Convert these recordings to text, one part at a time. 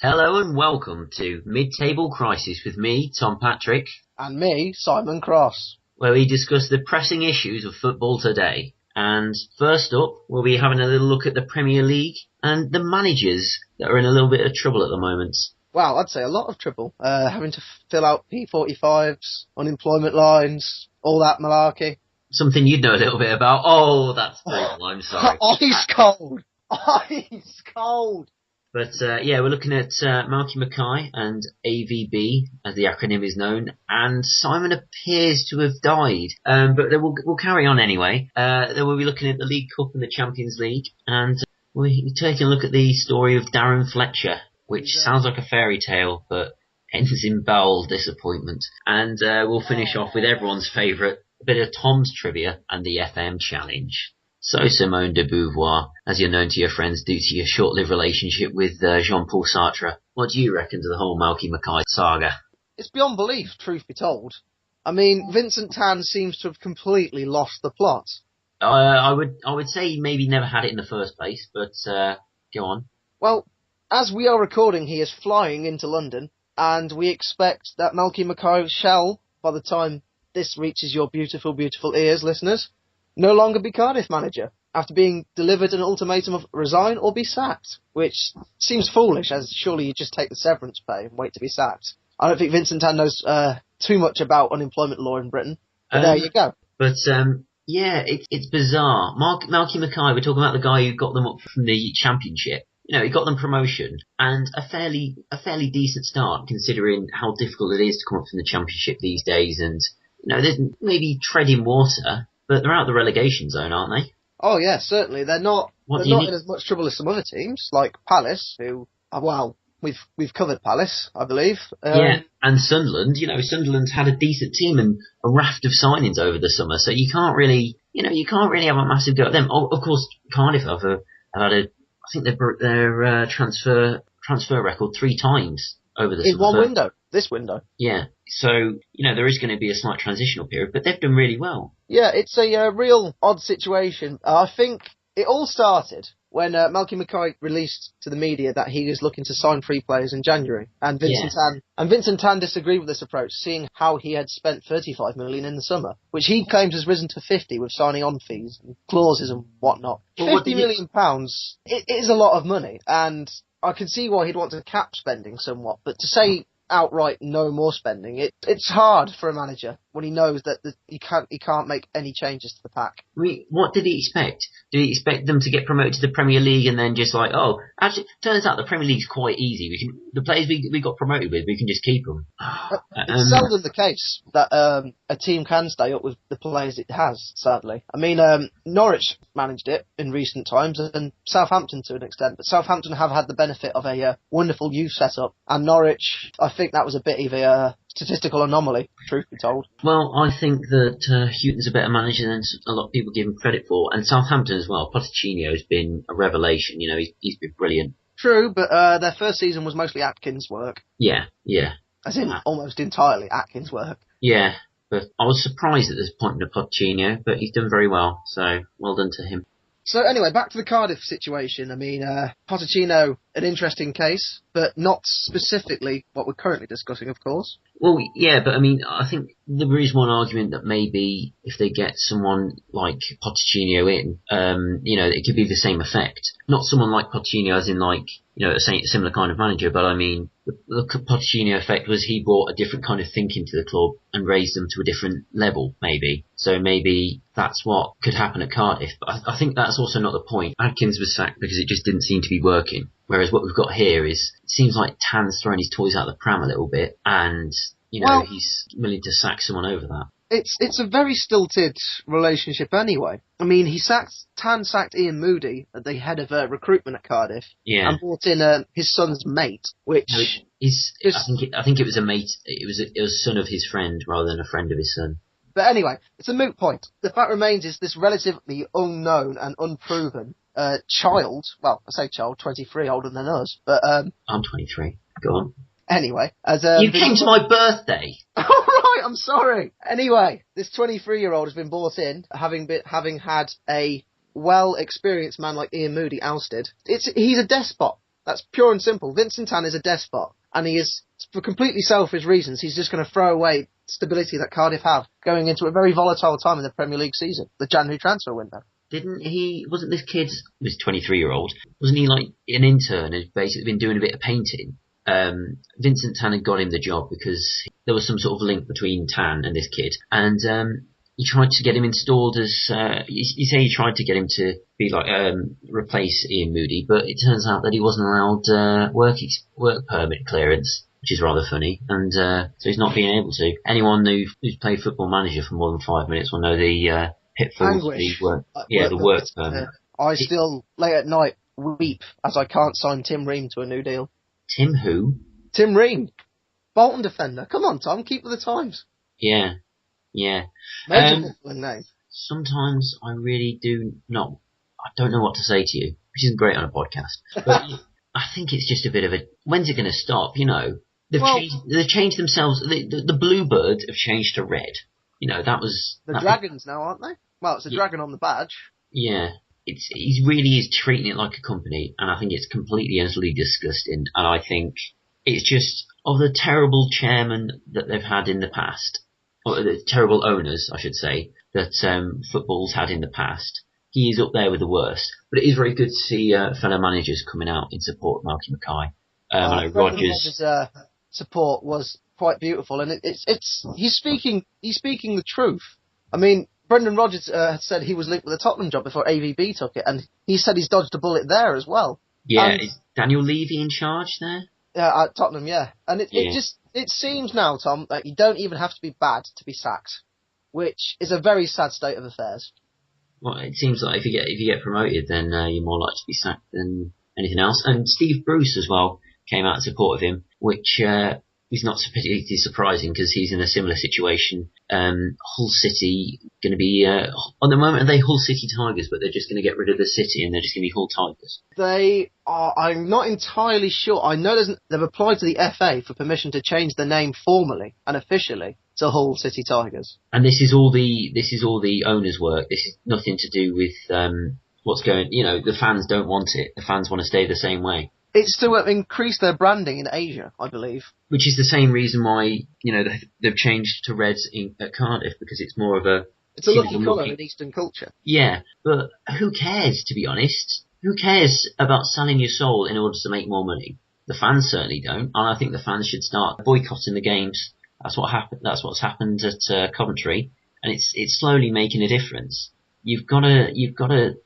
Hello and welcome to Mid-Table Crisis with me, Tom Patrick. And me, Simon Cross. Where we discuss the pressing issues of football today. And first up, we'll be having a little look at the Premier League and the managers that are in a little bit of trouble at the moment. Well, I'd say a lot of trouble. Having to fill out P45s, unemployment lines, all that malarkey. Something you'd know a little bit about. Oh, that's brutal, I'm sorry. Ice cold! Ice cold! But we're looking at Malky Mackay and AVB, as the acronym is known, and Simon appears to have died. But we'll carry on anyway. Then we'll be looking at the League Cup and the Champions League, and we'll be taking a look at the story of Darren Fletcher, which sounds like a fairy tale, but ends in bowel disappointment. And we'll finish off with everyone's favourite, a bit of Tom's trivia and the FM challenge. So, Simone de Beauvoir, as you're known to your friends due to your short-lived relationship with Jean-Paul Sartre, what do you reckon to the whole Malky Mackay saga? It's beyond belief, truth be told. I mean, Vincent Tan seems to have completely lost the plot. I would say he maybe never had it in the first place, but go on. Well, as we are recording, he is flying into London, and we expect that Malky Mackay shall, by the time this reaches your beautiful, beautiful ears, listeners, no longer be Cardiff manager, after being delivered an ultimatum of resign or be sacked, which seems foolish, as surely you just take the severance pay and wait to be sacked. I don't think Vincent Tan knows too much about unemployment law in Britain, but there you go. But, it's bizarre. Malky Mackay, we're talking about the guy who got them up from the Championship. You know, he got them promotion, and a fairly decent start, considering how difficult it is to come up from the Championship these days, and, you know, there's maybe treading water. But they're out the relegation zone, aren't they? Oh yeah, certainly. They're not in as much trouble as some other teams, like Palace, who, we've covered Palace, I believe. And Sunderland. You know, Sunderland's had a decent team and a raft of signings over the summer, so you can't really have a massive go at them. Oh, of course, Cardiff have had I think their transfer record 3 times over the summer. In one window. This window. Yeah. So, you know, there is going to be a slight transitional period, but they've done really well. Yeah, it's a real odd situation. I think it all started when Malky Mackay released to the media that he was looking to sign 3 players in January. And Vincent Tan disagreed with this approach, seeing how he had spent 35 million in the summer, which he claims has risen to 50 with signing on fees and clauses and whatnot. Well, £50 million, it is a lot of money, and I can see why he'd want to cap spending somewhat, but to say outright no more spending, it's hard for a manager when he knows that he can't make any changes to the pack. I mean, what did he expect? Did he expect them to get promoted to the Premier League and then just like, oh, actually, turns out the Premier League's quite easy. The players we got promoted with, we can just keep them. It's seldom the case that a team can stay up with the players it has, sadly. I mean, Norwich managed it in recent times, and Southampton to an extent, but Southampton have had the benefit of a wonderful youth setup, and Norwich, I think that was a bit of a statistical anomaly, truth be told. Well, I think that Houghton's a better manager than a lot of people give him credit for, and Southampton as well. Pochettino's been a revelation. You know, he's been brilliant. True, but their first season was mostly Atkins' work. Yeah. As in, almost entirely Atkins' work. Yeah, but I was surprised at this point in Pochettino, but he's done very well, so well done to him. So anyway, back to the Cardiff situation. I mean, Pochettino, an interesting case, but not specifically what we're currently discussing, of course. Well, yeah, but I mean, I think there is one argument that maybe if they get someone like Pochettino in, you know, it could be the same effect. Not someone like Pochettino as in like, you know, a similar kind of manager, but I mean, the Pochettino effect was he brought a different kind of thinking to the club and raised them to a different level, maybe. So maybe that's what could happen at Cardiff. But I think that's also not the point. Atkins was sacked because it just didn't seem to be working. Whereas what we've got here is, it seems like Tan's throwing his toys out of the pram a little bit, and, you know, he's willing to sack someone over that. It's a very stilted relationship anyway. I mean, Tan sacked Ian Moody at the head of recruitment at Cardiff, and brought in his son's mate, which I think it was a mate. It was a son of his friend rather than a friend of his son. But anyway, it's a moot point. The fact remains is this relatively unknown and unproven child. Well, I say child, 23, older than us, but I'm 23. Go on. Anyway, you came to my birthday. All right, I'm sorry. Anyway, this 23-year-old has been brought in, having had a well-experienced man like Ian Moody ousted. He's a despot. That's pure and simple. Vincent Tan is a despot, and he is, for completely selfish reasons, he's just going to throw away stability that Cardiff have going into a very volatile time in the Premier League season, the January transfer window. Wasn't this kid, this 23-year-old, wasn't he like an intern who's basically been doing a bit of painting? Vincent Tan had got him the job because there was some sort of link between Tan and this kid, and he tried to get him installed as, you say he tried to get him to be like, replace Ian Moody, but it turns out that he wasn't allowed work permit clearance, which is rather funny, and so he's not being able to. Anyone who's played Football Manager for more than 5 minutes will know the pitfalls of the work permit. I still, late at night, weep as I can't sign Tim Ream to a new deal. Tim who? Tim Ream. Bolton defender. Come on, Tom, keep with the times. Yeah. Major name. Sometimes I really I don't know what to say to you, which isn't great on a podcast, but I think it's just a bit of a, when's it going to stop, you know? They've changed themselves, the Bluebirds have changed to red. You know, that was... The Dragons now, aren't they? Well, it's a dragon on the badge. Yeah. He really is treating it like a company, and I think it's completely and utterly disgusting, and I think it's just, of the terrible chairman that they've had in the past, or the terrible owners, I should say, that football's had in the past, he is up there with the worst. But it is very good to see fellow managers coming out in support of Malky Mackay. I know Rodgers' support was quite beautiful, and he's speaking the truth. I mean, Brendan Rodgers had said he was linked with the Tottenham job before AVB took it, and he said he's dodged a bullet there as well. Yeah, is Daniel Levy in charge there? Yeah, at Tottenham, yeah. And it seems now, Tom, that you don't even have to be bad to be sacked, which is a very sad state of affairs. Well, it seems like if you get promoted, then you're more likely to be sacked than anything else. And Steve Bruce as well came out in support of him, which is not particularly surprising because he's in a similar situation. Hull City going to be on the moment are they Hull City Tigers, but they're just going to get rid of the city and they're just going to be Hull Tigers. They are. I'm not entirely sure. I know they've applied to the FA for permission to change the name formally and officially to Hull City Tigers. And this is all the owners' work. This is nothing to do with what's going. You know, the fans don't want it. The fans want to stay the same way. It's to increase their branding in Asia, I believe. Which is the same reason why, you know, they've changed to reds at Cardiff, because it's more of a... It's a lucky colour in Eastern culture. Yeah, but who cares, to be honest? Who cares about selling your soul in order to make more money? The fans certainly don't, and I think the fans should start boycotting the games. That's what's happened at Coventry, and it's slowly making a difference. You've got to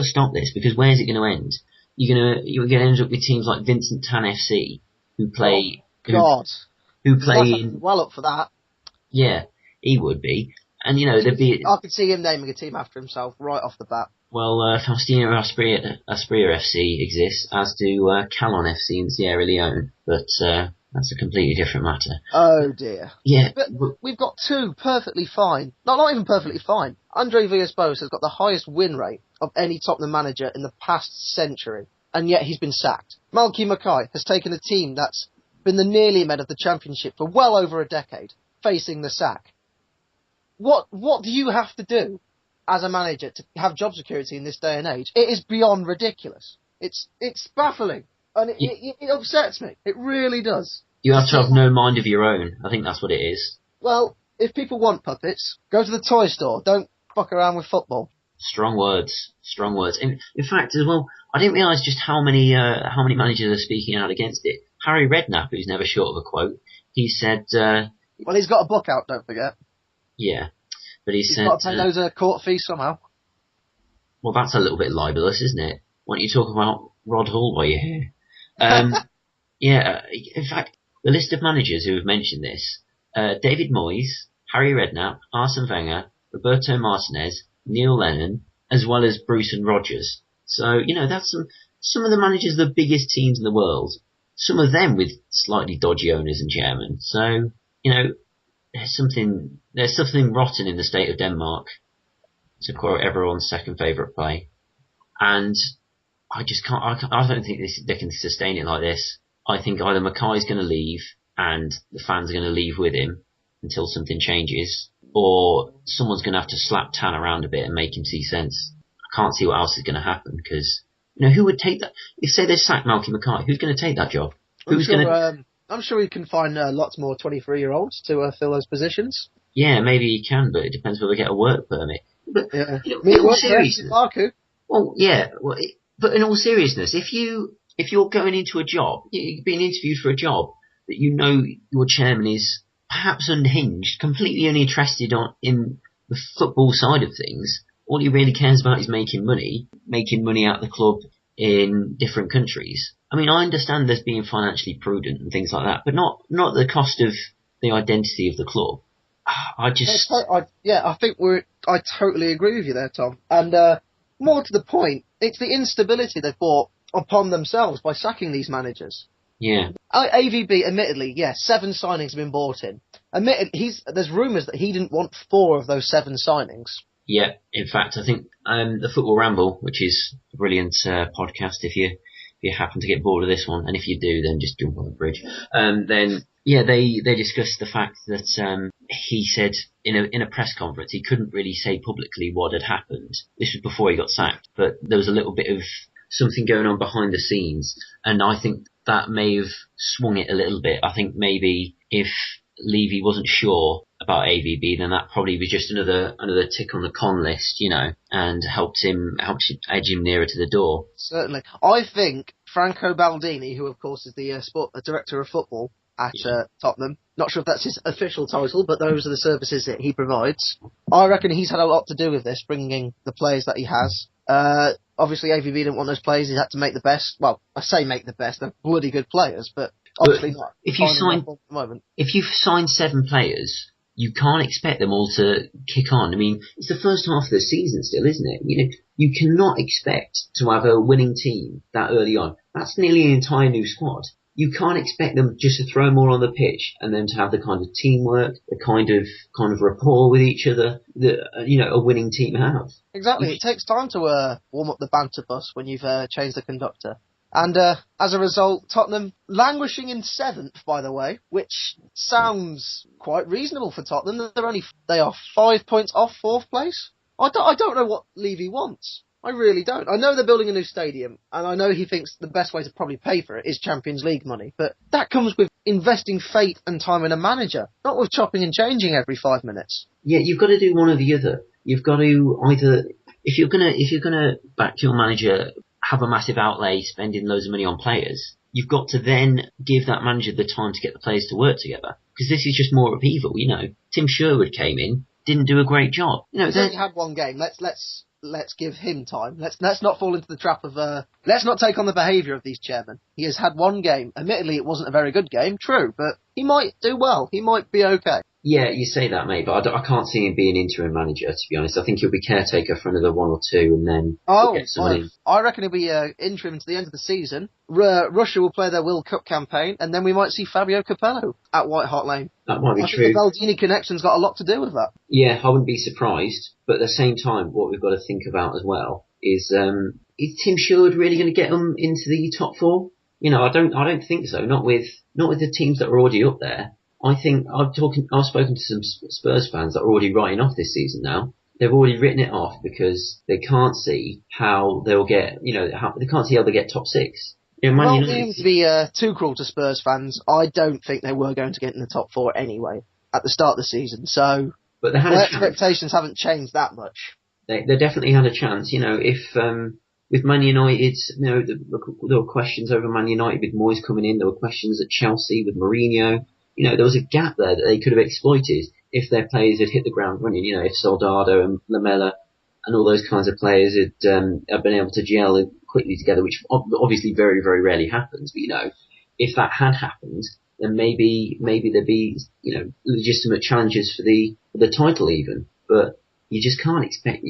stop this, because where's it going to end? You're gonna end up with teams like Vincent Tan FC who play. Who play well up for that. Yeah, he would be, and you know there'd be. I could see him naming a team after himself right off the bat. Well, Faustino Asprilla FC exists, as do Calon FC in Sierra Leone, but that's a completely different matter. Oh dear. Yeah, but we've got two perfectly fine. Not even perfectly fine. Andre Villas-Boas has got the highest win rate of any Tottenham manager in the past century, and yet he's been sacked. Malky Mackay has taken a team that's been the nearly men of the Championship for well over a decade, facing the sack. What do you have to do as a manager to have job security in this day and age? It is beyond ridiculous. It's baffling, and it upsets me. It really does. You have to have no mind of your own. I think that's what it is. Well, if people want puppets, go to the toy store. Don't fuck around with football. Strong words. In fact, as well, I didn't realise just how many managers are speaking out against it. Harry Redknapp, who's never short of a quote, he said... well, he's got a book out, don't forget. Yeah, but he's said... He's got to pay those court fees somehow. Well, that's a little bit libelous, isn't it? Why don't you talk about Rod Hall while you're here? Yeah, in fact, the list of managers who have mentioned this, David Moyes, Harry Redknapp, Arsene Wenger, Roberto Martinez, Neil Lennon, as well as Bruce and Rodgers. So, you know, that's some of the managers of the biggest teams in the world. Some of them with slightly dodgy owners and chairmen. So, you know, there's something rotten in the state of Denmark, to quote everyone's second favourite play. And I just can't, I don't think they can sustain it like this. I think either Mackay's going to leave and the fans are going to leave with him until something changes, or someone's going to have to slap Tan around a bit and make him see sense. I can't see what else is going to happen, because Who would take that? If say they sacked Malky Mackay, who's going to take that job? I'm sure he can find lots more 23-year-olds to fill those positions. Yeah, maybe he can, but it depends whether they get a work permit. But yeah. In all seriousness, well, yeah. But in all seriousness, if you're going into a job, you're being interviewed for a job that your chairman is perhaps unhinged, completely uninterested in the football side of things. All he really cares about is making money out of the club in different countries. I mean, I understand there's being financially prudent and things like that, but not at the cost of the identity of the club. I totally agree with you there, Tom. And more to the point, it's the instability they've brought upon themselves by sacking these managers. Yeah. AVB, admittedly, 7 signings have been brought in. There's rumours that he didn't want 4 of those 7 signings. Yeah, in fact, I think the Football Ramble, which is a brilliant podcast, if you happen to get bored of this one, and if you do, then just jump on the bridge. They discussed the fact that he said in a press conference he couldn't really say publicly what had happened. This was before he got sacked, but there was a little bit of something going on behind the scenes, and I think that may have swung it a little bit. I think maybe if Levy wasn't sure about AVB, then that probably was just another tick on the con list, and helped edge him nearer to the door. Certainly. I think Franco Baldini, who of course is the director of football at Tottenham, not sure if that's his official title, but those are the services that he provides. I reckon he's had a lot to do with this, bringing in the players that he has. Obviously AVB didn't want those players, he had to make the best. Well, I say make the best, they're bloody good players, but obviously not. If you've signed 7 players, you can't expect them all to kick on. I mean, it's the first half of the season still, isn't it? You cannot expect to have a winning team that early on. That's nearly an entire new squad. You can't expect them just to throw more on the pitch and then to have the kind of teamwork, the kind of rapport with each other that a winning team have. Exactly. It takes time to warm up the banter bus when you've changed the conductor. And as a result, Tottenham languishing in 7th, by the way, which sounds quite reasonable for Tottenham. They are 5 points off 4th place. I don't know what Levy wants. I really don't. I know they're building a new stadium, and I know he thinks the best way to probably pay for it is Champions League money, but that comes with investing faith and time in a manager, not with chopping and changing every 5 minutes. Yeah, you've got to do one or the other. You've got to either, if you're gonna back your manager, have a massive outlay, spending loads of money on players, you've got to then give that manager the time to get the players to work together, because this is just more upheaval. Tim Sherwood came in, didn't do a great job. He's only had 1 game. Let's give him time. Let's not fall into the trap of let's not take on the behaviour of these chairmen. He has had 1 game. Admittedly, it wasn't a very good game, true, but he might do well. He might be okay. Yeah, you say that, mate, but I can't see him being interim manager, to be honest. I think he'll be caretaker for another 1 or 2, and then get someone in. I reckon he'll be interim to the end of the season. Russia will play their World Cup campaign, and then we might see Fabio Capello at White Hart Lane. That might be true. I think the Baldini connection's got a lot to do with that. Yeah, I wouldn't be surprised, but at the same time, what we've got to think about as well is Tim Sherwood really going to get them into the top 4? I don't think so. Not with the teams that are already up there. I think I've spoken to some Spurs fans that are already writing off this season now. They've already written it off because they can't see how they'll get, they can't see how they get top 6. Well, it seems to be too cruel to Spurs fans. I don't think they were going to get in the top 4 anyway at the start of the season. So, but their expectations haven't changed that much. They definitely had a chance. If with Man United, there were questions over Man United with Moyes coming in. There were questions at Chelsea with Mourinho. There was a gap there that they could have exploited if their players had hit the ground running. If Soldado and Lamela and all those kinds of players had been able to gel quickly together, which obviously very, very rarely happens. But, if that had happened, then maybe there'd be, legitimate challenges for the title even. But you just can't expect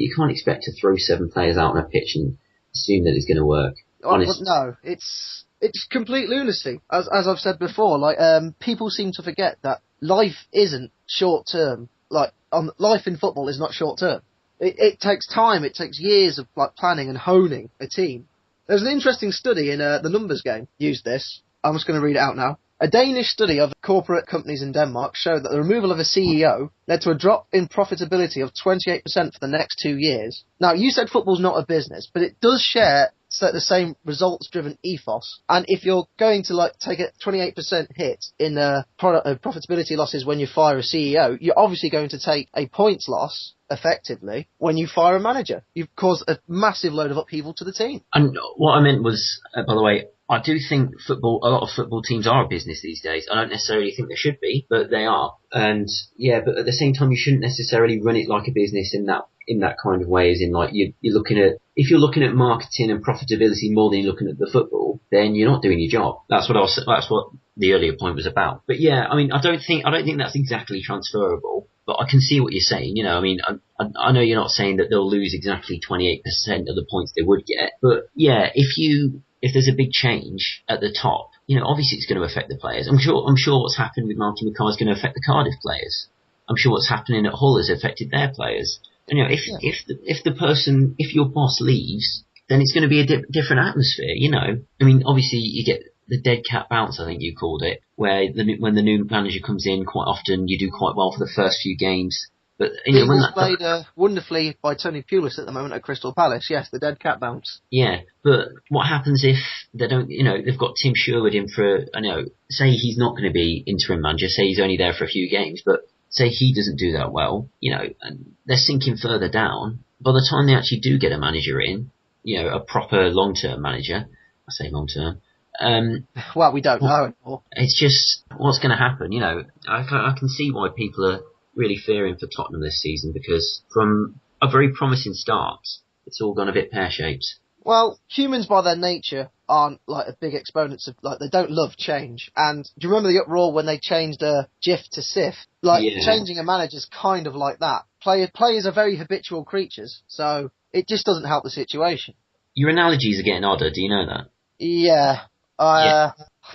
to throw 7 players out on a pitch and assume that it's going to work. No, it's complete lunacy. As I've said before, people seem to forget that life isn't short term. Life in football is not short term. It takes time. It takes years of planning and honing a team. There's an interesting study in the Numbers Game used this. I'm just going to read it out now. A Danish study of corporate companies in Denmark showed that the removal of a CEO led to a drop in profitability of 28% for the next 2 years. Now, you said football's not a business, but it does share the same results-driven ethos. And if you're going to like take a 28% hit in profitability losses when you fire a CEO, you're obviously going to take a points loss effectively when you fire a manager. You've caused a massive load of upheaval to the team. And what I meant was, by the way, I do think a lot of football teams are a business these days. I don't necessarily think they should be, but they are. And yeah, but at the same time, you shouldn't necessarily run it like a business in that kind of way, as in like you're looking at, if you're looking at marketing and profitability more than you're looking at the football, then you're not doing your job. That's what the earlier point was about. But yeah, I mean, I don't think that's exactly transferable. But I can see what you're saying. You know, I mean, I know you're not saying that they'll lose exactly 28% of the points they would get, but yeah, if there's a big change at the top, you know, obviously it's going to affect the players. I'm sure what's happened with Marky Mackay is going to affect the Cardiff players. I'm sure what's happening at Hull has affected their players. And, you know, if your boss leaves, then it's going to be a different atmosphere. You know, I mean, obviously you get the dead cat bounce, I think you called it, where when the new manager comes in, quite often you do quite well for the first few games. But you know, when that played wonderfully by Tony Pulis at the moment at Crystal Palace. Yes, the dead cat bounce. Yeah, but what happens if they don't? You know, they've got Tim Sherwood in for. Say he's not going to be interim manager. Say he's only there for a few games, but say he doesn't do that well. You know, and they're sinking further down. By the time they actually do get a manager in, you know, a proper long-term manager. I say long-term. Well, we don't know anymore. It's just what's going to happen. You know, I can see why people are really fearing for Tottenham this season, because from a very promising start, it's all gone a bit pear-shaped. Well, humans by their nature aren't like a big exponents of, like, they don't love change. And do you remember the uproar when they changed GIF to SIF? Like, changing a manager's kind of like that. Players are very habitual creatures, so it just doesn't help the situation. Your analogies are getting odder, do you know that? Yeah. I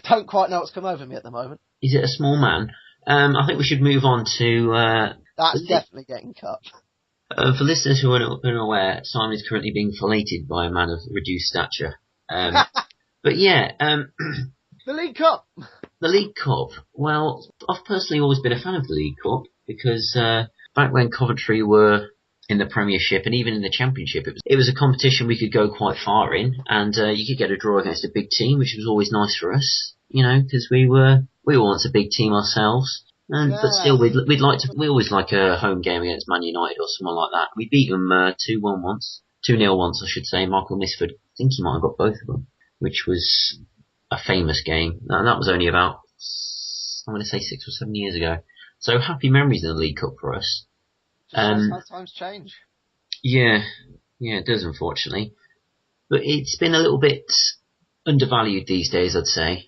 don't quite know what's come over me at the moment. Is it a small man? I think we should move on to... That's definitely getting cut. For listeners who are unaware, Simon is currently being filleted by a man of reduced stature. But yeah... the League Cup! The League Cup. Well, I've personally always been a fan of the League Cup, because back when Coventry were in the Premiership and even in the Championship, it was a competition we could go quite far in, and you could get a draw against a big team, which was always nice for us, you know, because we were once a big team ourselves. But still, we always like a home game against Man United or someone like that. We beat them 2-1 once, 2-0 once, I should say. Michael Misford, I think he might have got both of them, which was a famous game. And that was only about, I'm going to say 6 or 7 years ago. So happy memories in the League Cup for us. How times change. Yeah, it does, unfortunately. But it's been a little bit undervalued these days, I'd say.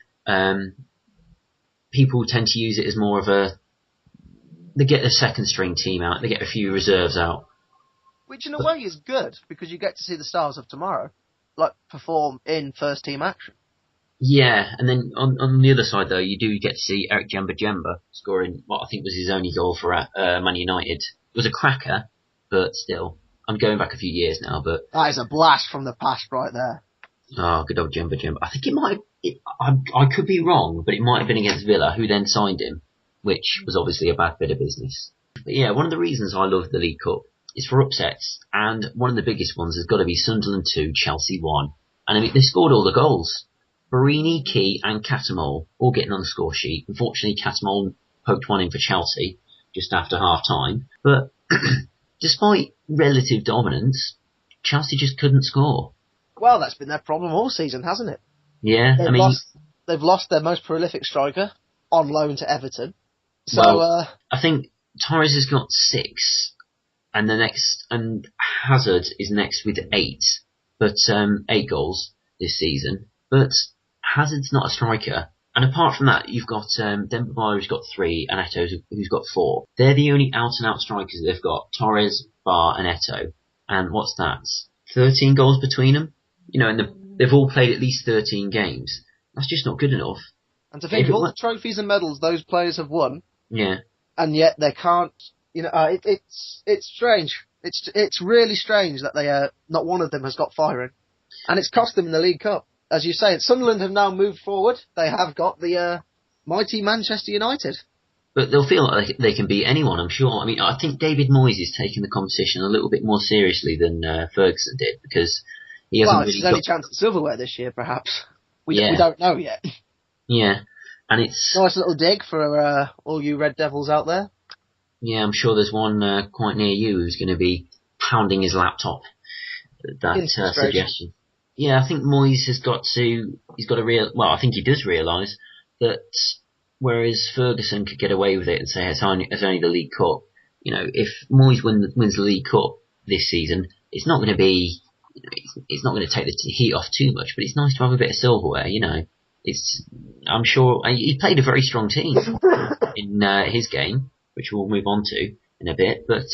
People tend to use it as more of they get a second string team out, they get a few reserves out. Which in a way is good, because you get to see the stars of tomorrow, like, perform in first team action. Yeah, and then on the other side though, you do get to see Eric Jemba scoring what I think was his only goal for Man United. It was a cracker, but still. I'm going back a few years now, but... That is a blast from the past right there. Oh, good old Jemba. I think I could be wrong, but it might have been against Villa, who then signed him, which was obviously a bad bit of business. But yeah, one of the reasons I love the League Cup is for upsets, and one of the biggest ones has got to be Sunderland 2, Chelsea 1. And I mean, they scored all the goals. Barini, Key and Catamol all getting on the score sheet. Unfortunately, Catamol poked one in for Chelsea just after half-time. But despite relative dominance, Chelsea just couldn't score. Well, that's been their problem all season, hasn't it? Yeah, they've lost their most prolific striker on loan to Everton. So, I think Torres has got 6, and Hazard is next with 8, but 8 goals this season. But Hazard's not a striker. And apart from that, you've got Demba Ba, who's got 3, and Eto'o, who's got 4. They're the only out-and-out strikers they've got, Torres, Ba and Eto'o. And what's that? 13 goals between them? You know, and they've all played at least 13 games. That's just not good enough. And to think of all the trophies and medals those players have won, yeah, and yet they can't, you know, it's strange. It's really strange that they not one of them has got firing. And it's cost them in the League Cup. As you say, Sunderland have now moved forward. They have got the mighty Manchester United. But they'll feel like they can beat anyone, I'm sure. I mean, I think David Moyes is taking the competition a little bit more seriously than Ferguson did, because He hasn't Well, it's really his only got. chance at silverware this year, perhaps. We Yeah, don't know yet. yeah, and it's Nice little dig for all you Red Devils out there. yeah. I'm sure there's one quite near you who's going to be pounding his laptop at that In frustration. suggestion. Yeah, I think Moyes has got to. He's got to well, I think he does realise that whereas Ferguson could get away with it and say it's only the League Cup. You know, if Moyes wins the League Cup this season, it's not going to be. It's not going to take the heat off too much, but it's nice to have a bit of silverware. You know, I'm sure he played a very strong team in his game, which we'll move on to in a bit. But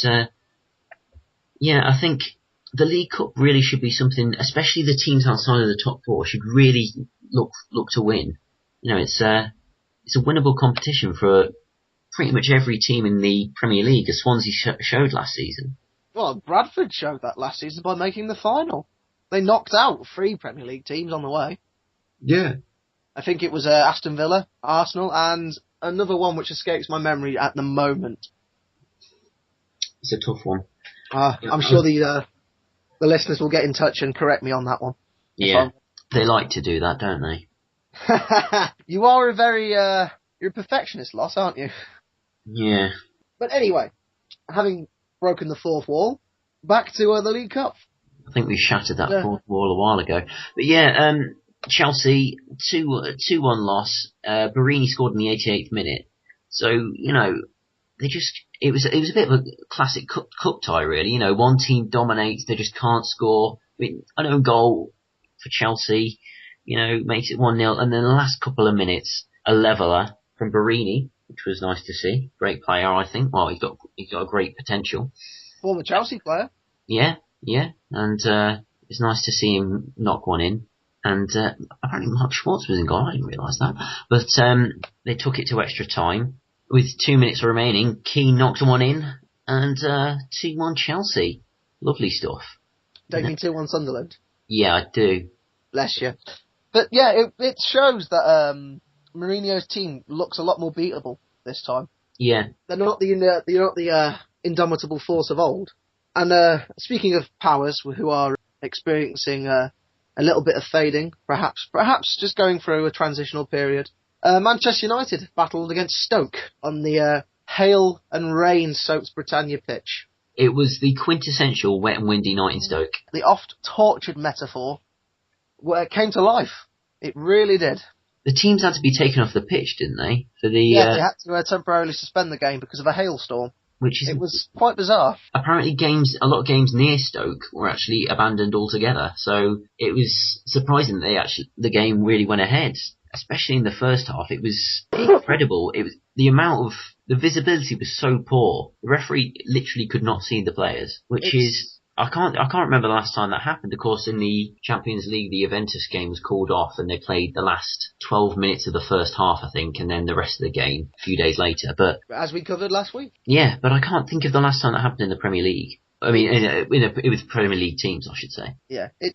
yeah, I think the League Cup really should be something, especially the teams outside of the top four should really look to win. You know, it's a winnable competition for pretty much every team in the Premier League, as Swansea showed last season. Well, Bradford showed that last season by making the final. They knocked out 3 Premier League teams on the way. Yeah. I think it was Aston Villa, Arsenal, and another one which escapes my memory at the moment. It's a tough one. I'm sure the listeners will get in touch and correct me on that one. Yeah, they like to do that, don't they? You are you're a perfectionist, Loss, aren't you? Yeah. But anyway, having broken the fourth wall, back to the League Cup. I think we shattered that fourth wall a while ago. But yeah, Chelsea, 2-1 loss. Barini scored in the 88th minute. So, you know, it was a bit of a classic cup tie, really. You know, one team dominates, they just can't score. I mean, an own goal for Chelsea, you know, makes it 1-0. And then the last couple of minutes, a leveller from Barini, which was nice to see. Great player, I think. Well, he's got a great potential. Former Chelsea player. Yeah. And it's nice to see him knock one in. And apparently Mark Schwartz was in goal. I didn't realise that. But they took it to extra time. With 2 minutes remaining, Keane knocked one in. And 2-1 Chelsea. Lovely stuff. Don't you mean 2-1 Sunderland? Yeah, I do. Bless you. But yeah, it shows that Mourinho's team looks a lot more beatable this time. Yeah. They're not the indomitable force of old. And speaking of powers who are experiencing a little bit of fading, perhaps just going through a transitional period, Manchester United battled against Stoke on the hail and rain-soaked Britannia pitch. It was the quintessential wet and windy night in Stoke. The oft-tortured metaphor came to life. It really did. The teams had to be taken off the pitch, didn't they? They had to temporarily suspend the game because of a hailstorm. It was quite bizarre. Apparently a lot of games near Stoke were actually abandoned altogether. So it was surprising that the game really went ahead, especially in the first half. It was incredible. The visibility was so poor. The referee literally could not see the players, I can't remember the last time that happened. Of course, in the Champions League, the Juventus game was called off and they played the last 12 minutes of the first half, I think, and then the rest of the game a few days later. But as we covered last week. Yeah, but I can't think of the last time that happened in the Premier League. I mean, with Premier League teams, I should say. Yeah, it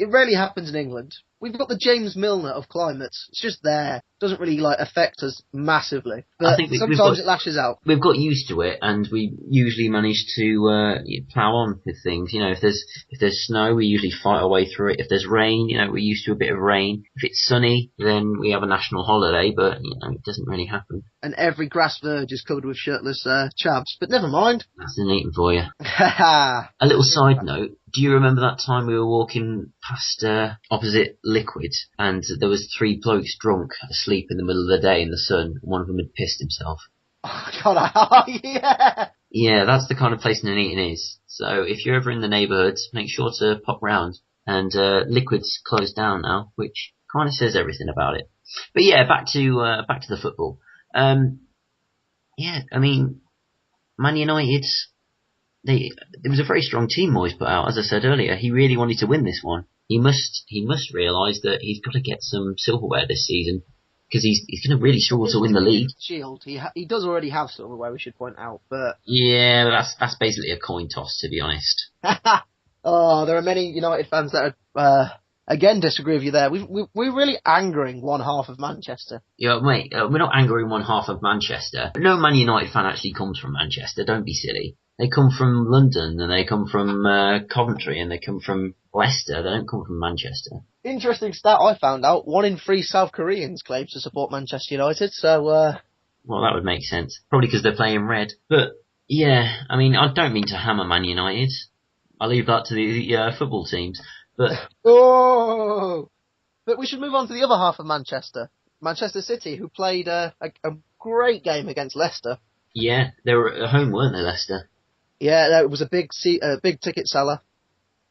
rarely happens in England. We've got the James Milner of climates. It's just there. It doesn't really affect us massively. But I think sometimes it lashes out. We've got used to it, and we usually manage to plough on with things. You know, if there's snow, we usually fight our way through it. If there's rain, you know, we're used to a bit of rain. If it's sunny, then we have a national holiday. But you know, it doesn't really happen. And every grass verge is covered with shirtless chavs. But never mind. That's the Nathan for you. A little side note. Do you remember that time we were walking past opposite Liquid and there was 3 blokes drunk asleep in the middle of the day in the sun and one of them had pissed himself? Oh, God, yeah! Yeah, that's the kind of place Nuneaton is. So if you're ever in the neighbourhood, make sure to pop round. And Liquid's closed down now, which kind of says everything about it. But yeah, back to the football. Yeah, I mean, Man United... It was a very strong team Moyes put out, as I said earlier. He really wanted to win this one. He must realise that he's got to get some silverware this season because he's going to really struggle to win the league. Shield, he does already have silverware, we should point out, but yeah, that's basically a coin toss, to be honest. Oh, there are many United fans that again disagree with you there. We're really angering one half of Manchester. Yeah, mate, we're not angering one half of Manchester. No Man United fan actually comes from Manchester. Don't be silly. They come from London, and they come from Coventry, and they come from Leicester. They don't come from Manchester. Interesting stat I found out. 1 in 3 South Koreans claims to support Manchester United, so... Well, that would make sense. Probably because they're playing red. But, yeah, I mean, I don't mean to hammer Man United. I leave that to the football teams. But oh! But we should move on to the other half of Manchester. Manchester City, who played a great game against Leicester. Yeah, they were at home, weren't they, Leicester? Yeah, it was a big ticket seller.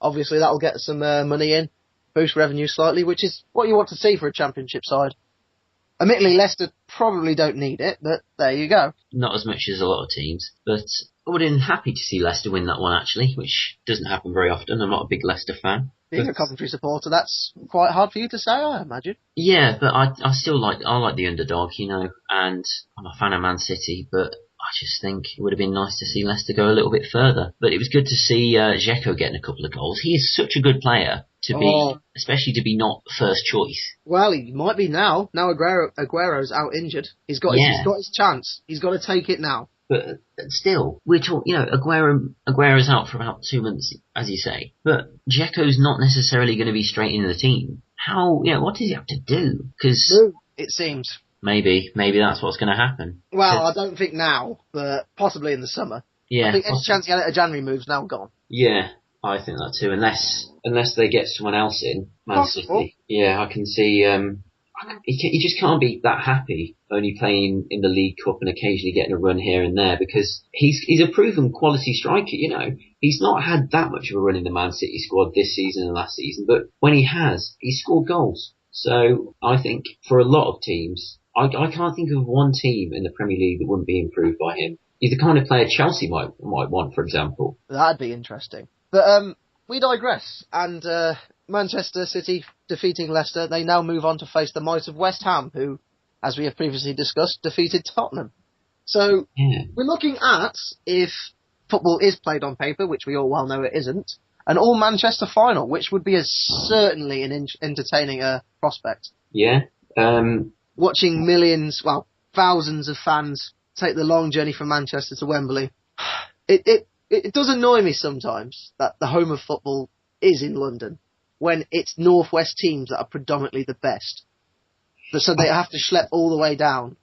Obviously, that'll get some money in, boost revenue slightly, which is what you want to see for a championship side. Admittedly, Leicester probably don't need it, but there you go. Not as much as a lot of teams, but I would have been happy to see Leicester win that one, actually, which doesn't happen very often. I'm not a big Leicester fan. Being a Coventry supporter, that's quite hard for you to say, I imagine. Yeah, but I still like the underdog, you know, and I'm a fan of Man City, but I just think it would have been nice to see Leicester go a little bit further. But it was good to see Dzeko getting a couple of goals. He is such a good player especially to be not first choice. Well, he might be now. Now Aguero's out injured. He's got his chance. He's got to take it now. But still, we're talking, you know, Aguero's out for about 2 months, as you say. But Dzeko's not necessarily going to be straight into the team. What does he have to do? Because it seems. Maybe that's what's going to happen. Well, I don't think now, but possibly in the summer. Yeah. I think any chance he had at a January move's now gone. Yeah, I think that too. Unless they get someone else in, Man City. Yeah, I can see. He just can't be that happy only playing in the League Cup and occasionally getting a run here and there, because he's a proven quality striker, you know. He's not had that much of a run in the Man City squad this season and last season, but when he has, he's scored goals. So I think for a lot of teams, I can't think of one team in the Premier League that wouldn't be improved by him. He's the kind of player Chelsea might want, for example. That'd be interesting. But we digress, and Manchester City defeating Leicester, they now move on to face the might of West Ham, who, as we have previously discussed, defeated Tottenham. So we're looking at, if football is played on paper, which we all well know it isn't, an all-Manchester final, which would be certainly an entertaining prospect. Yeah. Watching thousands of fans take the long journey from Manchester to Wembley. It does annoy me sometimes that the home of football is in London, when it's northwest teams that are predominantly the best. So they have to schlep all the way down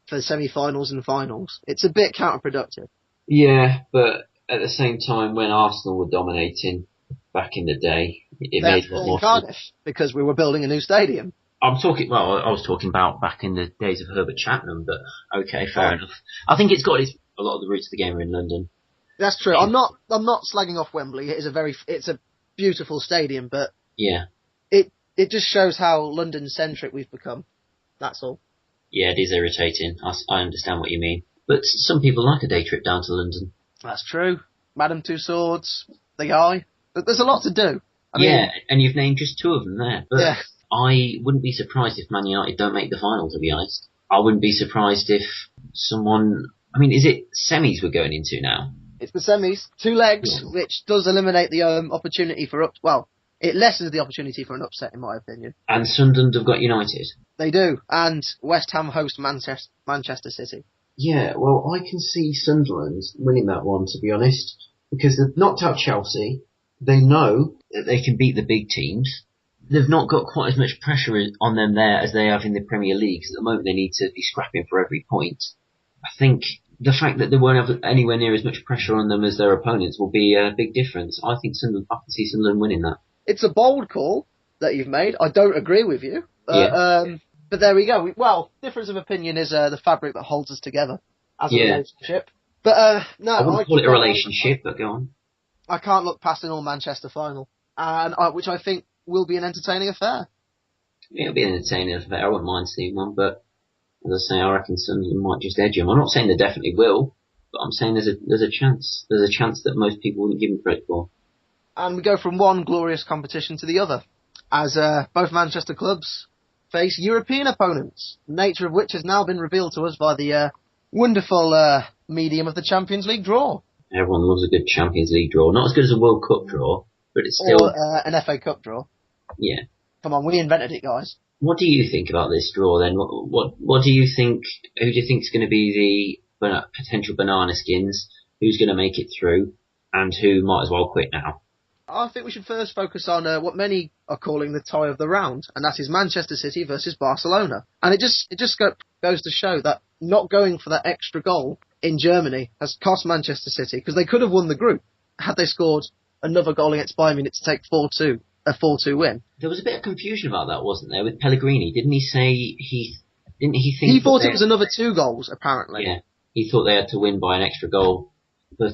for semi-finals and finals. It's a bit counterproductive. Yeah, but at the same time, when Arsenal were dominating back in the day, it made a lot more Cardiff, because we were building a new stadium. I was talking about back in the days of Herbert Chapman, but okay, fair enough. I think it's got a lot of the roots of the game are in London. That's true. I'm not slagging off Wembley. It's a beautiful stadium, but yeah, it just shows how London-centric we've become. That's all. Yeah, it is irritating. I understand what you mean. But some people like a day trip down to London. That's true. Madame Tussauds, the guy. There's a lot to do. I mean, and you've named just 2 of them there. But yeah. I wouldn't be surprised if Man United don't make the final, to be honest. I wouldn't be surprised if someone... I mean, is it semis we're going into now? It's the semis. 2 legs, which does eliminate the opportunity for... it lessens the opportunity for an upset, in my opinion. And Sunderland have got United. They do. And West Ham host Manchester City. Yeah, well, I can see Sunderland winning that one, to be honest, because they've knocked out Chelsea. They know that they can beat the big teams. They've not got quite as much pressure on them there as they have in the Premier League. At the moment, they need to be scrapping for every point. I think the fact that they won't have anywhere near as much pressure on them as their opponents will be a big difference. I think I can see Sunderland winning that. It's a bold call that you've made. I don't agree with you. But there we go. Difference of opinion is the fabric that holds us together as a relationship. But no, I wouldn't call it a relationship, but go on. I can't look past an all-Manchester final, and which I think will be an entertaining affair. It'll be an entertaining affair. I wouldn't mind seeing one, but as I say, I reckon Sunderland might just edge them. I'm not saying they definitely will, but I'm saying there's a chance. There's a chance that most people wouldn't give them credit for. And we go from one glorious competition to the other, as both Manchester clubs face European opponents, the nature of which has now been revealed to us by the wonderful medium of the Champions League draw. Everyone loves a good Champions League draw. Not as good as a World Cup draw, but it's still... Or an FA Cup draw. Yeah. Come on, we invented it, guys. What do you think about this draw, then? What do you think... Who do you think is going to be the potential banana skins? Who who's going to make it through, and who might as well quit now. I think we should first focus on what many are calling the tie of the round, and that is Manchester City versus Barcelona. And it just goes to show that not going for that extra goal in Germany has cost Manchester City, because they could have won the group had they scored another goal against Bayern Munich to take a 4-2 win. There was a bit of confusion about that, wasn't there, with Pellegrini? Didn't he say didn't he think... He thought it was another 2 goals, apparently. Yeah, he thought they had to win by an extra goal. But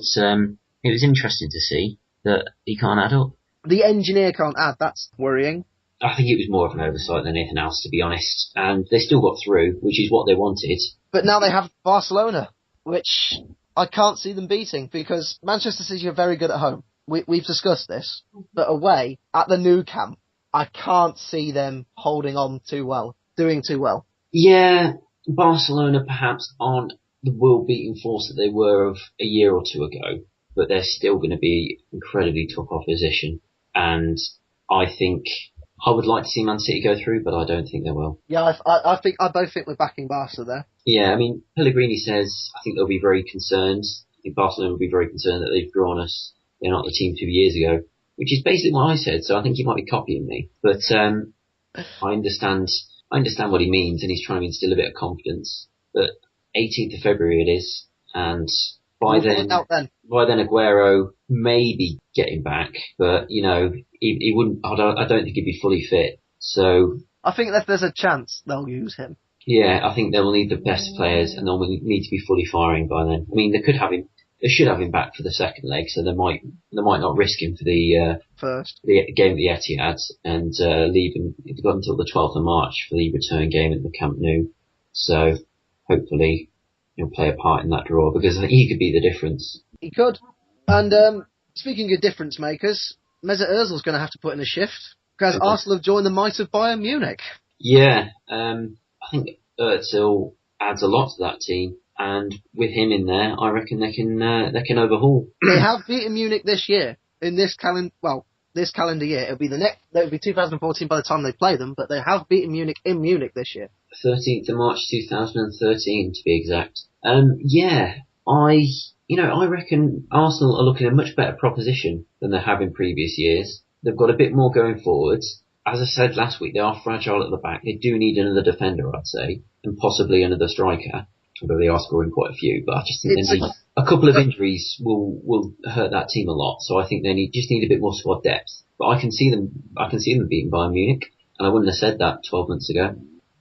it was interesting to see that he can't add up. The engineer can't add, that's worrying. I think it was more of an oversight than anything else, to be honest. And they still got through, which is what they wanted. But now they have Barcelona, which I can't see them beating, because Manchester City are very good at home. We've discussed this. But away, at the Nou Camp, I can't see them holding on too well, doing too well. Yeah, Barcelona perhaps aren't the world-beating force that they were of a year or two ago, but they're still going to be incredibly tough opposition. And I think I would like to see Man City go through, but I don't think they will. Yeah, I both think we're backing Barca there. Yeah, I mean, Pellegrini says I think they'll be very concerned. I think Barcelona will be very concerned that they've drawn us. They're not the team 2 years ago, which is basically what I said. So I think he might be copying me, but I understand what he means, and he's trying to instill a bit of confidence. But 18th of February it is, and by then Aguero may be getting back, but he wouldn't. I don't think he'd be fully fit. So I think that there's a chance they'll use him. Yeah, I think they'll need the best players, and they'll need to be fully firing by then. I mean, they should have him back for the second leg, so they might not risk him for the game at the Etihad and leave him. They've got until the 12th of March for the return game at the Camp Nou. So hopefully he'll play a part in that draw, because I think he could be the difference. He could. And speaking of difference makers, Mesut Ozil's going to have to put in a shift, because Arsenal have joined the might of Bayern Munich. Yeah, I think Ozil adds a lot to that team, and with him in there, I reckon they can overhaul. They have beaten Munich this year in this calendar year. It'll be 2014 by the time they play them, but they have beaten Munich in Munich this year. 13th of March 2013 to be exact. I reckon Arsenal are looking at a much better proposition than they have in previous years. They've got a bit more going forwards. As I said last week, they are fragile at the back. They do need another defender, I'd say, and possibly another striker, although they are scoring quite a few. But I just think they need a couple of injuries will hurt that team a lot. So I think they just need a bit more squad depth. But I can see them beating Bayern Munich, and I wouldn't have said that 12 months ago.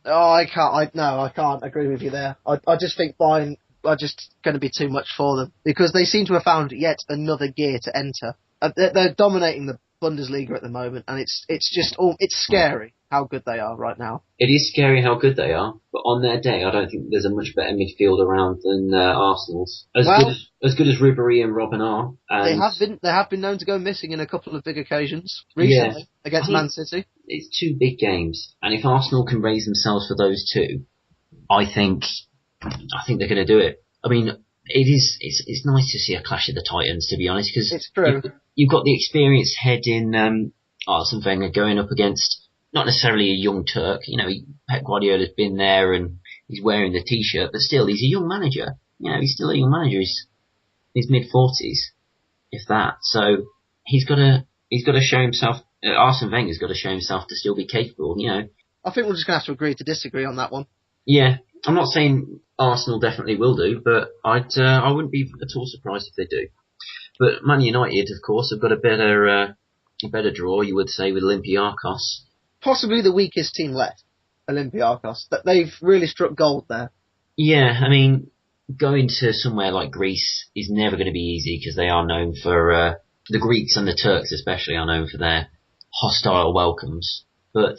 Oh, I can't agree with you there. I just think Bayern are just going to be too much for them, because they seem to have found yet another gear to enter. They're dominating the Bundesliga at the moment, and it's scary how good they are right now. It is scary how good they are, but on their day, I don't think there's a much better midfield around than Arsenal's. As good as Ribéry and Robben are. And they have been known to go missing in a couple of big occasions recently against Man City. It's 2 big games, and if Arsenal can raise themselves for those 2, I think they're going to do it. I mean, it's nice to see a clash of the Titans, to be honest, because it's true. You've got the experienced head in Arsene Wenger going up against not necessarily a young Turk. Pep Guardiola's been there and he's wearing the T-shirt, but still, he's a young manager. He's still a young manager. He's in his mid-40s, if that. So he's got to show himself. Arsene Wenger's got to show himself to still be capable. I think we're just going to have to agree to disagree on that one. Yeah, I'm not saying Arsenal definitely will do, but I wouldn't be at all surprised if they do. But Man United, of course, have got a better draw, you would say, with Olympiacos. Possibly the weakest team left, Olympiacos. They've really struck gold there. Yeah, I mean, going to somewhere like Greece is never going to be easy, because they are known for, the Greeks and the Turks especially are known for their hostile welcomes. But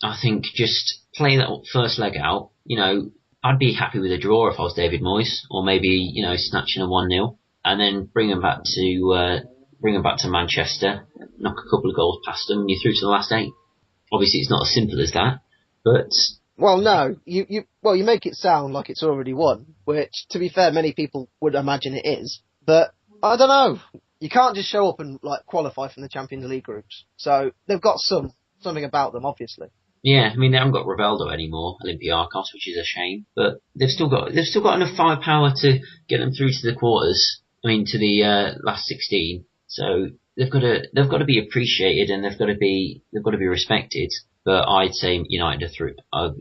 I think just playing that first leg out, I'd be happy with a draw if I was David Moyes, or maybe, snatching a 1-0. And then bring them back to Manchester, knock a couple of goals past them, and you're through to the last 8. Obviously, it's not as simple as that, but no, you make it sound like it's already won, which, to be fair, many people would imagine it is. But I don't know. You can't just show up and qualify from the Champions League groups. So they've got something about them, obviously. Yeah, I mean, they haven't got Rivaldo anymore, Olympiacos, which is a shame, but they've still got enough firepower to get them through to the quarters. I mean, to the last 16. So they've got to be appreciated and they've got to be respected. But I'd say United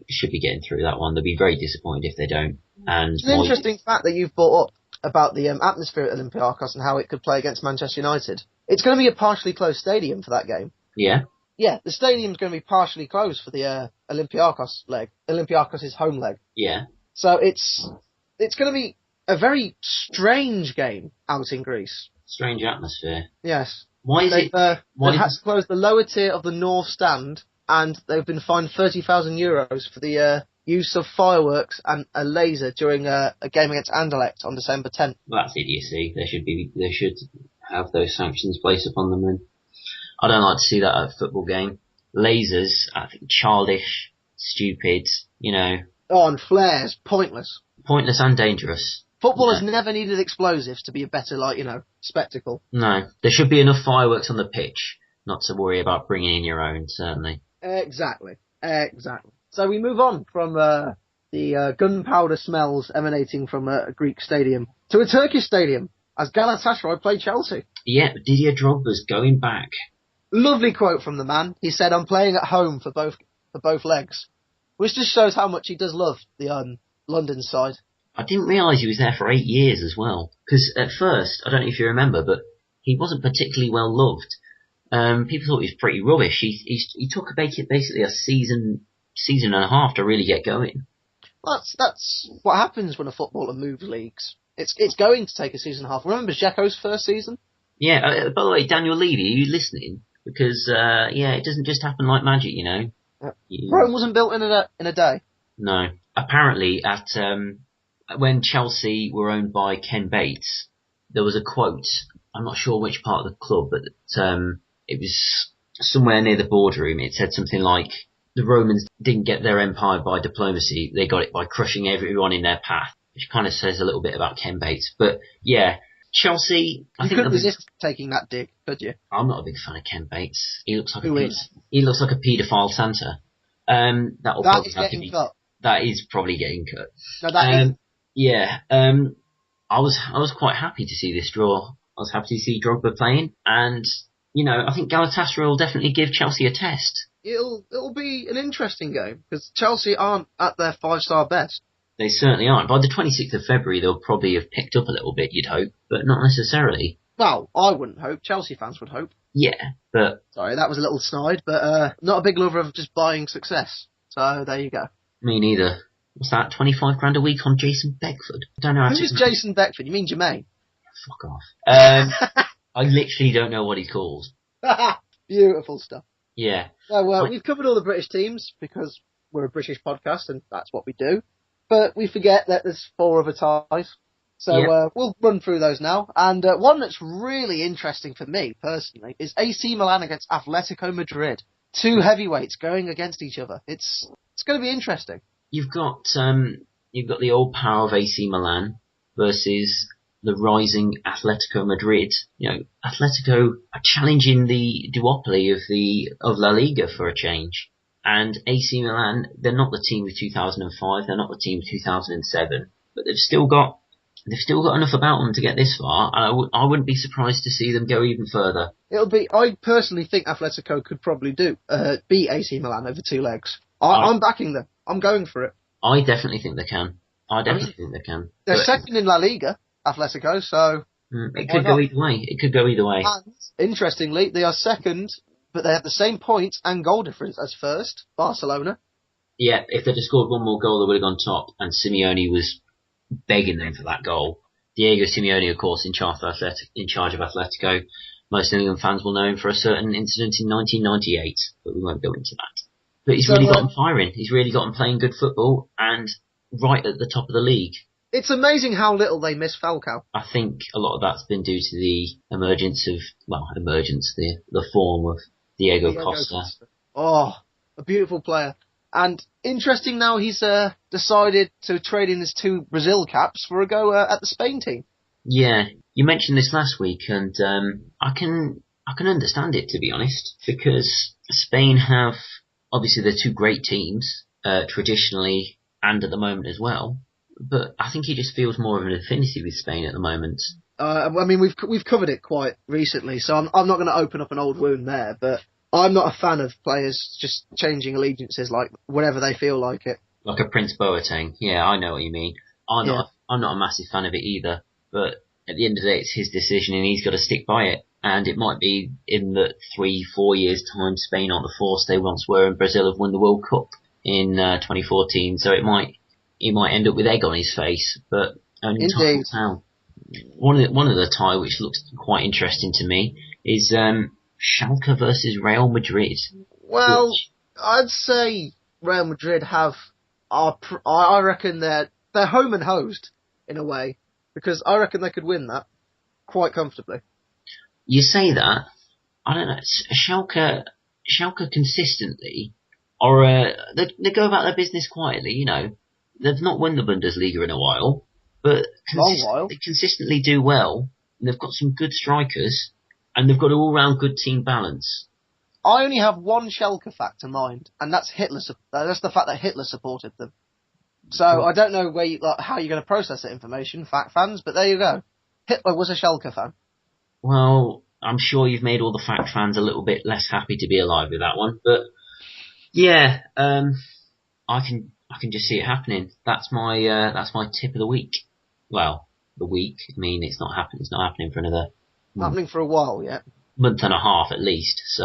should be getting through that one. They'll be very disappointed if they don't. And it's an interesting fact that you've brought up about the atmosphere at Olympiacos and how it could play against Manchester United. It's going to be a partially closed stadium for that game. Yeah? Yeah, the stadium's going to be partially closed for the Olympiacos leg. Olympiacos' home leg. Yeah. So it's going to be a very strange game out in Greece. Strange atmosphere. Yes. Why is it? They've had to close the lower tier of the North Stand, and they've been fined €30,000 for the use of fireworks and a laser during a game against Anderlecht on December 10th. Well, that's idiocy. They should have those sanctions placed upon them. And I don't like to see that at a football game. Lasers, I think, childish, stupid. Oh, and flares, pointless. Pointless and dangerous. Football has never needed explosives to be a better, spectacle. No, there should be enough fireworks on the pitch, not to worry about bringing in your own, certainly. Exactly. So we move on from the gunpowder smells emanating from a Greek stadium to a Turkish stadium as Galatasaray play Chelsea. Yeah, Didier Drogba's going back. Lovely quote from the man. He said, "I'm playing at home for both legs," which just shows how much he does love the London side. I didn't realise he was there for 8 years as well. Because at first, I don't know if you remember, but he wasn't particularly well loved. People thought he was pretty rubbish. He took basically a season and a half to really get going. That's what happens when a footballer moves leagues. It's going to take a season and a half. Remember Dzeko's first season? Yeah. By the way, Daniel Levy, are you listening? Because it doesn't just happen like magic, Rome wasn't built in a day. No. Apparently, when Chelsea were owned by Ken Bates, there was a quote. I'm not sure which part of the club, but it was somewhere near the boardroom. It said something like, the Romans didn't get their empire by diplomacy, they got it by crushing everyone in their path, which kind of says a little bit about Ken Bates. But yeah, Chelsea... You couldn't resist taking that dig, could you? I'm not a big fan of Ken Bates. He looks like a paedophile Santa. That is getting cut. That is probably getting cut. No, that is. Yeah, I was quite happy to see this draw. I was happy to see Drogba playing, and I think Galatasaray will definitely give Chelsea a test. It'll be an interesting game because Chelsea aren't at their 5-star best. They certainly aren't. By the 26th of February, they'll probably have picked up a little bit, you'd hope, but not necessarily. Well, I wouldn't hope. Chelsea fans would hope. Yeah, but... Sorry, that was a little snide, but not a big lover of just buying success. So there you go. Me neither. What's that, 25 grand a week on Jason Beckford? I don't know how to... Who's Jason Beckford? You mean Jermaine? Fuck off. I literally don't know what he's called. Beautiful stuff. Yeah. So we've covered all the British teams because we're a British podcast and that's what we do. But we forget that there's 4 other ties. So we'll run through those now. And one that's really interesting for me personally is AC Milan against Atletico Madrid. 2 heavyweights going against each other. It's going to be interesting. You've got the old power of AC Milan versus the rising Atletico Madrid. Atletico are challenging the duopoly of La Liga for a change. And AC Milan, they're not the team of 2005, they're not the team of 2007, but they've still got enough about them to get this far, and I wouldn't be surprised to see them go even further. I personally think Atletico could probably beat AC Milan over 2 legs. I'm backing them. I'm going for it. I definitely think they can. They're second in La Liga, Atletico, so... It could go either way. And, interestingly, they are second, but they have the same points and goal difference as first, Barcelona. Yeah, if they'd have scored one more goal, they would have gone top, and Simeone was begging them for that goal. Diego Simeone, of course, in charge of Atletico. Most England fans will know him for a certain incident in 1998, but we won't go into that. But he's really got them firing. He's really got them playing good football and right at the top of the league. It's amazing how little they miss Falcao. I think a lot of that's been due to the the form of Diego Costa. Oh, a beautiful player. And interesting now he's decided to trade in his 2 Brazil caps for a go at the Spain team. Yeah, you mentioned this last week, and I can understand it, to be honest, because Spain have, obviously they're 2 great teams, traditionally and at the moment as well, but I think he just feels more of an affinity with Spain at the moment. I mean, we've covered it quite recently, so I'm not going to open up an old wound there. But I'm not a fan of players just changing allegiances like whenever they feel like it. Like a Prince Boateng. Yeah, I know what you mean. I'm not a massive fan of it either. But at the end of the day, it's his decision, and he's got to stick by it. And it might be in the 3-4 years' time, Spain aren't the force they once were, and Brazil have won the World Cup in 2014. So he might end up with egg on his face, but only time will tell. One of the tie which looks quite interesting to me is Schalke versus Real Madrid. Well, I'd say Real Madrid I reckon they're home and hosed in a way, because I reckon they could win that quite comfortably. You say that, I don't know. Schalke consistently, or they go about their business quietly. You know, they've not won the Bundesliga in a while, but they consistently do well. And they've got some good strikers, and they've got an all-round good team balance. I only have one Schalke fact in mind, and that's Hitler. That's the fact that Hitler supported them. So I don't know how you're going to process that information, fact fans, but there you go. Hitler was a Schalke fan. Well, I'm sure you've made all the fact fans a little bit less happy to be alive with that one, but yeah, I can just see it happening. That's my tip of the week. Well, the week. I mean, it's not happening. It's not happening for another happening for a while yet. Month and a half at least. So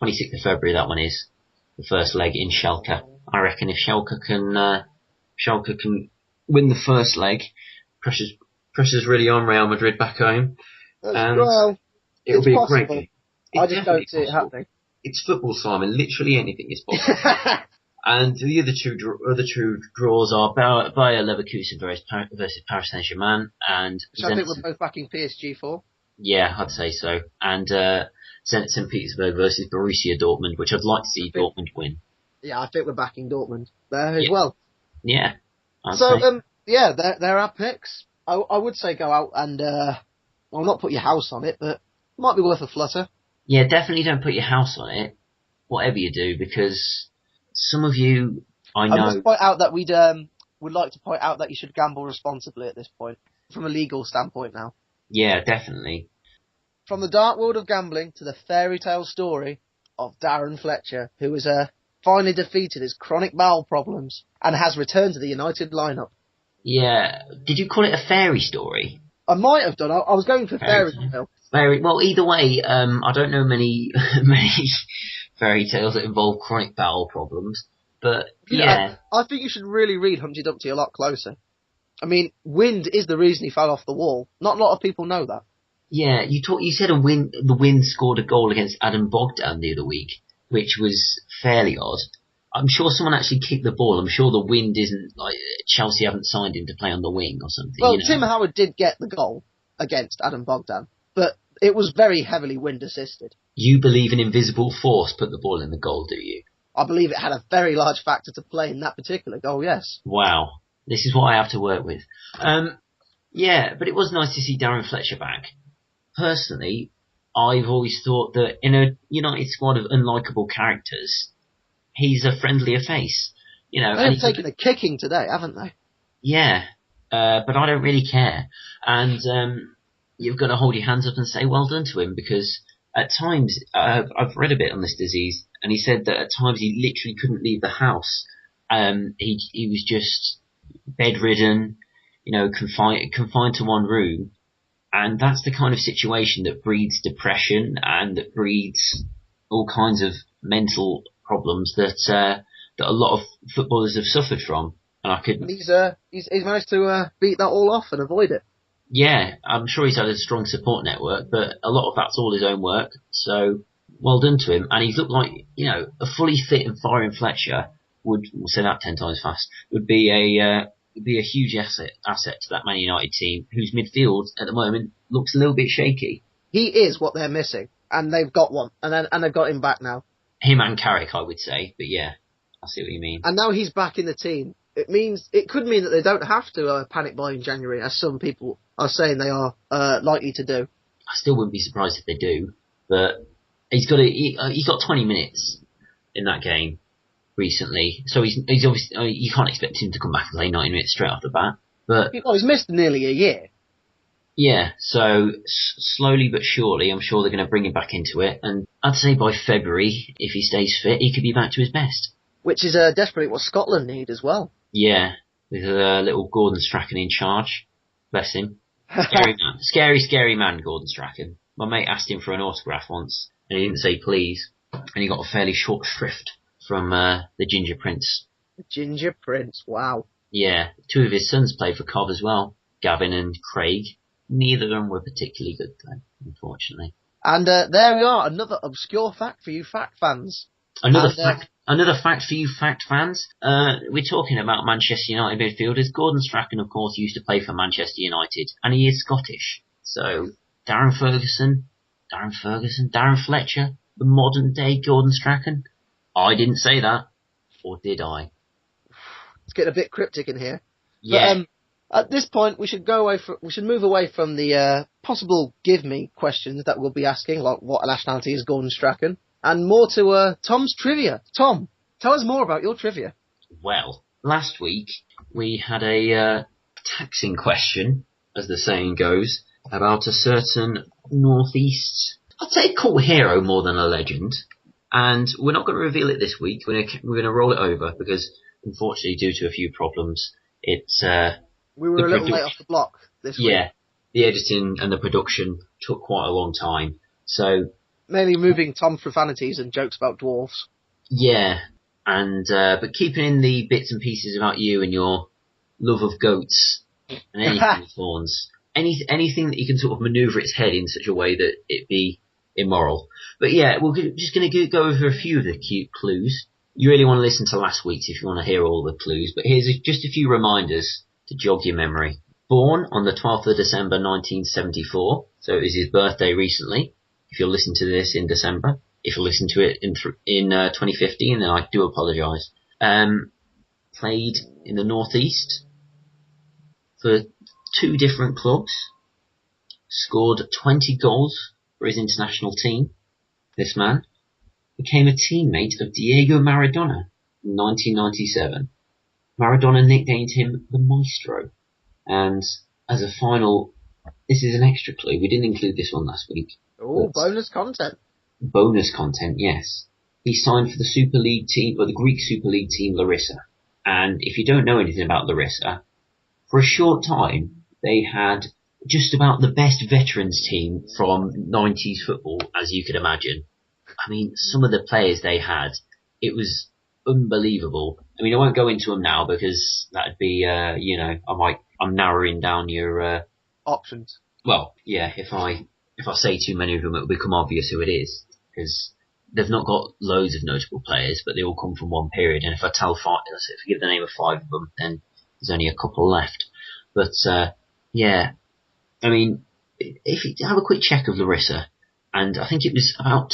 26th of February, that one is the first leg in Schalke. I reckon if Schalke can win the first leg, pressure's really on Real Madrid back home. Well, it'll be possible. a great game. I just don't see it happening. It's football, Simon. Literally anything is possible. And the other two draws are Bayer Leverkusen versus Paris Saint-Germain, and I think we're both backing PSG for. Yeah, I'd say so. And St. Petersburg versus Borussia Dortmund, which I'd like to see Dortmund win. Yeah, I think we're backing Dortmund there as well. Yeah. There are picks. I would say go out and not put your house on it, but it might be worth a flutter. Yeah, definitely don't put your house on it, whatever you do, because some of you, I know. I must point out that would like to point out that you should gamble responsibly at this point, from a legal standpoint now. Yeah, definitely. From the dark world of gambling to the fairy tale story of Darren Fletcher, who has finally defeated his chronic bowel problems and has returned to the United lineup. Yeah, did you call it a fairy story? I might have done. I was going for fairy tale. Well, either way, I don't know many fairy tales that involve chronic bowel problems, but yeah. I think you should really read Humpty Dumpty a lot closer. I mean, wind is the reason he fell off the wall. Not a lot of people know that. Yeah, you said the Wind scored a goal against Adam Bogdan the other week, which was fairly odd. I'm sure someone actually kicked the ball. I'm sure the Wind isn't like Chelsea haven't signed him to play on the wing or something. Well, Tim Howard did get the goal against Adam Bogdan, but it was very heavily wind assisted. You believe an invisible force put the ball in the goal, do you? I believe it had a very large factor to play in that particular goal, yes. Wow. This is what I have to work with. Yeah, but it was nice to see Darren Fletcher back. Personally, I've always thought that in a United squad of unlikable characters, he's a friendlier face. You know, they've taken a kicking today, haven't they? Yeah, but I don't really care. And you've got to hold your hands up and say well done to him, because at times, I've read a bit on this disease, and he said that at times he literally couldn't leave the house. He was just bedridden, confined to one room. And that's the kind of situation that breeds depression and that breeds all kinds of mental problems that a lot of footballers have suffered from. And he's managed to beat that all off and avoid it. Yeah, I'm sure he's had a strong support network, but a lot of that's all his own work. So well done to him. And he's looked like, a fully fit and firing Fletcher we'll say that 10 times fast, would be a huge asset to that Man United team, whose midfield at the moment looks a little bit shaky. He is what they're missing, and they've got one, and they've got him back now. Him and Carrick, I would say, but yeah, I see what you mean. And now he's back in the team. It could mean that they don't have to panic buy in January, as some people are saying they are likely to do. I still wouldn't be surprised if they do, but he got 20 minutes in that game recently, so he's obviously, you can't expect him to come back and play 90 minutes straight off the bat. But he's missed nearly a year. Yeah, so slowly but surely, I'm sure they're going to bring him back into it. And I'd say by February, if he stays fit, he could be back to his best. Which is desperately what Scotland need as well. Yeah, with little Gordon Strachan in charge. Bless him. Scary man. Scary man, Gordon Strachan. My mate asked him for an autograph once, and he didn't say please. And he got a fairly short shrift from the Ginger Prince. The Ginger Prince, wow. Yeah, two of his sons played for Cobb as well, Gavin and Craig. Neither of them were particularly good, though, unfortunately. And there we are, another obscure fact for you fact fans. Another fact for you fact fans. We're talking about Manchester United midfielders. Gordon Strachan, of course, used to play for Manchester United, and he is Scottish. So, Darren Fletcher, the modern day Gordon Strachan. I didn't say that, or did I? It's getting a bit cryptic in here. Yeah. But, at this point, we should move away from the possible give me questions that we'll be asking, like what nationality is Gordon Strachan, and more to Tom's trivia. Tom, tell us more about your trivia. Well, last week we had a taxing question, as the saying goes, about a certain northeast, I'd say cult hero more than a legend, and we're not going to reveal it this week. We're going to roll it over because, unfortunately, due to a few problems, we were a little late off the block this week. Yeah, the editing and the production took quite a long time. So mainly moving Tom's profanities and jokes about dwarfs. Yeah, and but keeping in the bits and pieces about you and your love of goats and anything with horns. Anything that you can sort of manoeuvre its head in such a way that it be immoral. But yeah, we're just going to go over a few of the cute clues. You really want to listen to last week's if you want to hear all the clues, but here's just a few reminders to jog your memory. Born on the 12th of December 1974, so it was his birthday recently, if you'll listen to this in December. If you listen to it in 2015, then I do apologise. Played in the Northeast for 2 different clubs. Scored 20 goals for his international team. This man became a teammate of Diego Maradona in 1997. Maradona nicknamed him the Maestro. And as a final, this is an extra clue. We didn't include this one last week. Oh, bonus content. Bonus content, yes. He signed for the Super League team, or the Greek Super League team, Larissa. And if you don't know anything about Larissa, for a short time, they had just about the best veterans team from 90s football, as you could imagine. I mean, some of the players they had, it was unbelievable. I mean, I won't go into them now because that'd be, I'm narrowing down your options. Well, yeah, if I say too many of them, it'll become obvious who it is, because they've not got loads of notable players, but they all come from one period. And if I tell 5, if I give the name of 5 of them, then there's only a couple left. But yeah, I mean, if you have a quick check of Larissa, and I think it was about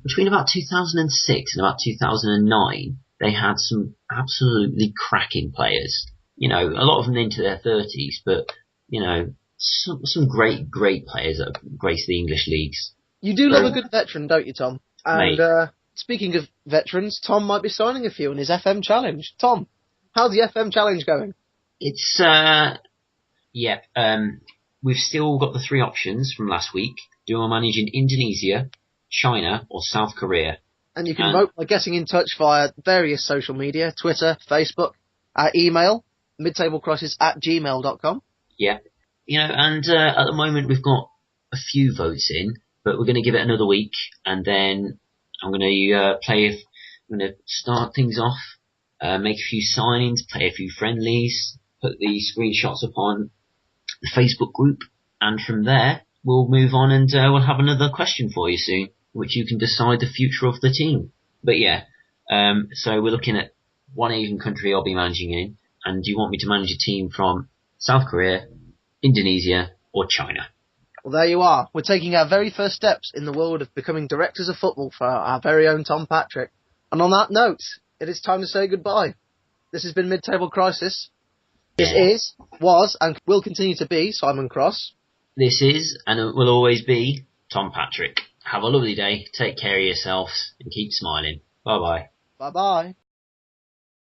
between about 2006 and about 2009, they had some absolutely cracking players. You know, a lot of them into their 30s, but you know, some great players that have graced the English leagues. You do love a good veteran, don't you, Tom? And speaking of veterans, Tom might be signing a few in his FM challenge. Tom, how's the FM challenge going? It's we've still got the 3 options from last week. Do I manage in Indonesia, China, or South Korea? And you can vote by getting in touch via various social media, Twitter, Facebook, our email, midtablecrisis@gmail.com. Yeah. You know, and at the moment we've got a few votes in, but we're going to give it another week, and then I'm going to start things off, make a few signings, play a few friendlies, put the screenshots up on the Facebook group, and from there we'll move on and we'll have another question for you soon, which you can decide the future of the team. But yeah, so we're looking at one Asian country I'll be managing in, and do you want me to manage a team from South Korea, Indonesia, or China? Well, there you are. We're taking our very first steps in the world of becoming directors of football for our very own Tom Patrick. And on that note, it is time to say goodbye. This has been Mid-Table Crisis. This is, was, and will continue to be Simon Cross. This is, and it will always be, Tom Patrick. Have a lovely day, take care of yourselves, and keep smiling. Bye-bye. Bye-bye.